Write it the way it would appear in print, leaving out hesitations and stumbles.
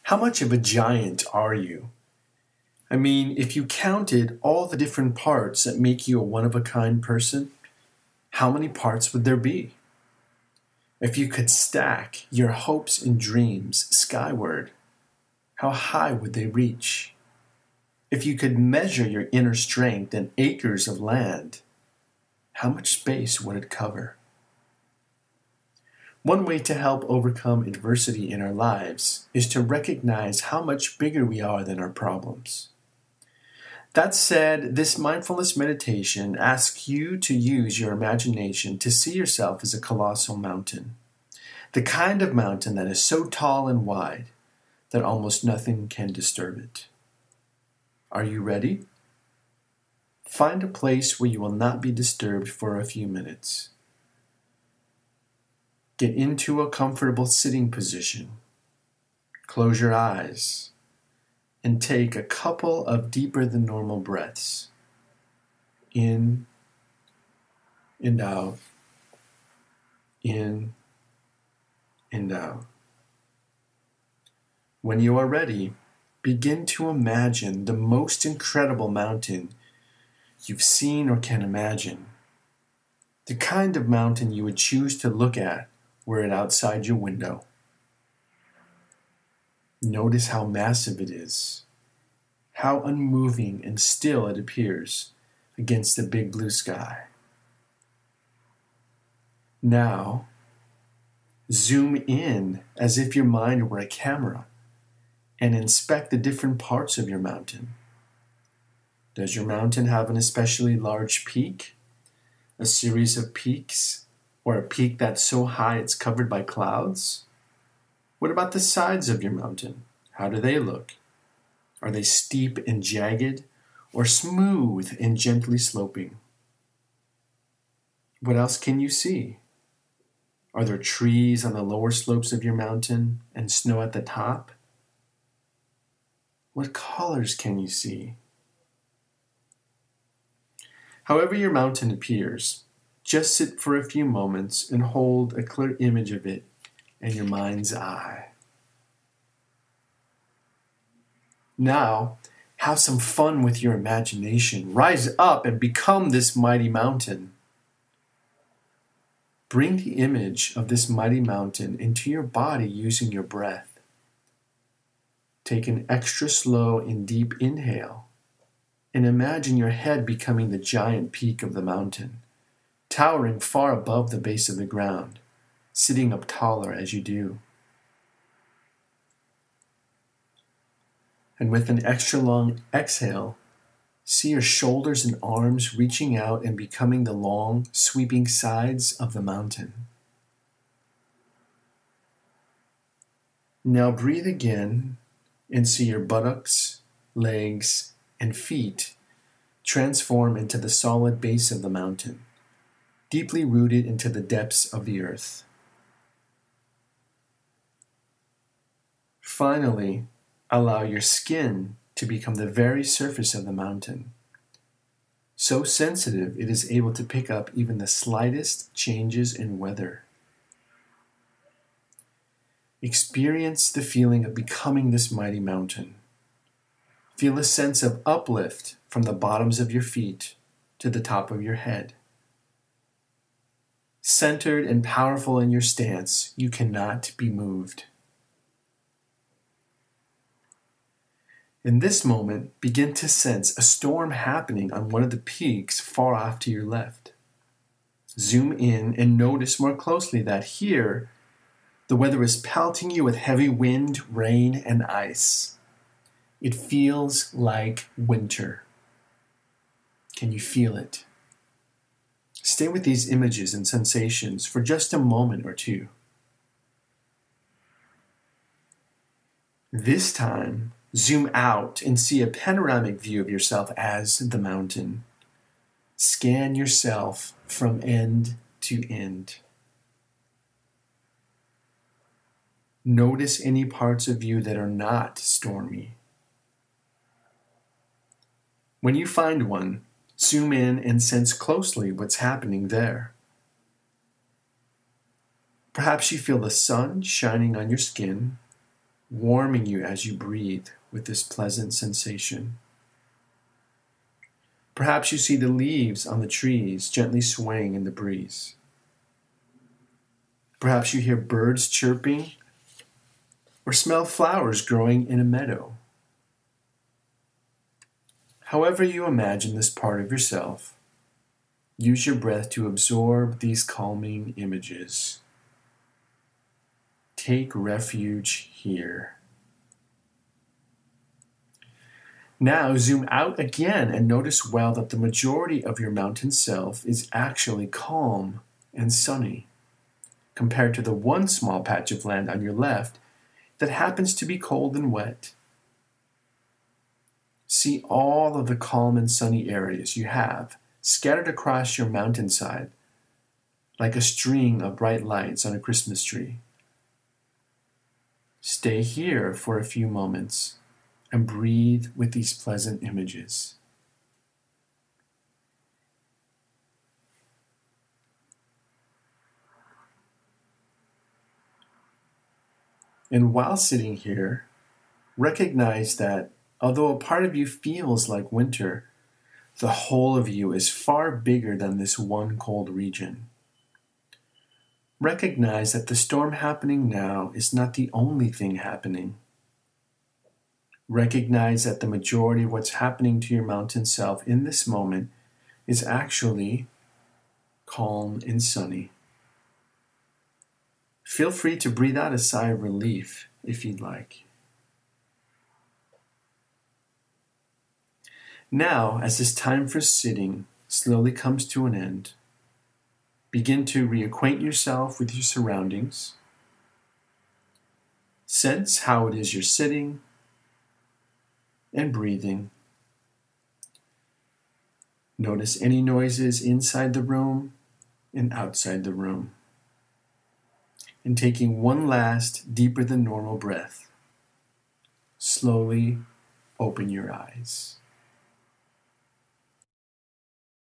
How much of a giant are you? I mean, if you counted all the different parts that make you a one-of-a-kind person, how many parts would there be? If you could stack your hopes and dreams skyward, how high would they reach? If you could measure your inner strength in acres of land, how much space would it cover? One way to help overcome adversity in our lives is to recognize how much bigger we are than our problems. That said, this mindfulness meditation asks you to use your imagination to see yourself as a colossal mountain. The kind of mountain that is so tall and wide that almost nothing can disturb it. Are you ready? Find a place where you will not be disturbed for a few minutes. Get into a comfortable sitting position. Close your eyes and take a couple of deeper than normal breaths. In and out. In and out. When you are ready, begin to imagine the most incredible mountain you've seen or can imagine. The kind of mountain you would choose to look at were it outside your window. Notice how massive it is, how unmoving and still it appears against the big blue sky. Now, zoom in as if your mind were a camera and inspect the different parts of your mountain. Does your mountain have an especially large peak, a series of peaks, or a peak that's so high it's covered by clouds? What about the sides of your mountain? How do they look? Are they steep and jagged, or smooth and gently sloping? What else can you see? Are there trees on the lower slopes of your mountain and snow at the top? What colors can you see? However your mountain appears, just sit for a few moments and hold a clear image of it in your mind's eye. Now, have some fun with your imagination. Rise up and become this mighty mountain. Bring the image of this mighty mountain into your body using your breath. Take an extra slow and deep inhale and imagine your head becoming the giant peak of the mountain, towering far above the base of the ground, sitting up taller as you do. And with an extra long exhale, see your shoulders and arms reaching out and becoming the long, sweeping sides of the mountain. Now breathe again and see your buttocks, legs, and feet transform into the solid base of the mountain, deeply rooted into the depths of the earth. Finally, allow your skin to become the very surface of the mountain, so sensitive it is able to pick up even the slightest changes in weather. Experience the feeling of becoming this mighty mountain. Feel a sense of uplift from the bottoms of your feet to the top of your head. Centered and powerful in your stance, you cannot be moved. In this moment, begin to sense a storm happening on one of the peaks far off to your left. Zoom in and notice more closely that here, the weather is pelting you with heavy wind, rain, and ice. It feels like winter. Can you feel it? Stay with these images and sensations for just a moment or two. This time, zoom out and see a panoramic view of yourself as the mountain. Scan yourself from end to end. Notice any parts of you that are not stormy. When you find one, zoom in and sense closely what's happening there. Perhaps you feel the sun shining on your skin, warming you as you breathe with this pleasant sensation. Perhaps you see the leaves on the trees gently swaying in the breeze. Perhaps you hear birds chirping or smell flowers growing in a meadow. However you imagine this part of yourself, use your breath to absorb these calming images. Take refuge here. Now zoom out again and notice well that the majority of your mountain self is actually calm and sunny, compared to the one small patch of land on your left that happens to be cold and wet. See all of the calm and sunny areas you have scattered across your mountainside like a string of bright lights on a Christmas tree. Stay here for a few moments and breathe with these pleasant images. And while sitting here, recognize that although a part of you feels like winter, the whole of you is far bigger than this one cold region. Recognize that the storm happening now is not the only thing happening. Recognize that the majority of what's happening to your mountain self in this moment is actually calm and sunny. Feel free to breathe out a sigh of relief if you'd like. Now, as this time for sitting slowly comes to an end, begin to reacquaint yourself with your surroundings. Sense how it is you're sitting and breathing. Notice any noises inside the room and outside the room. And taking one last deeper than normal breath, slowly open your eyes.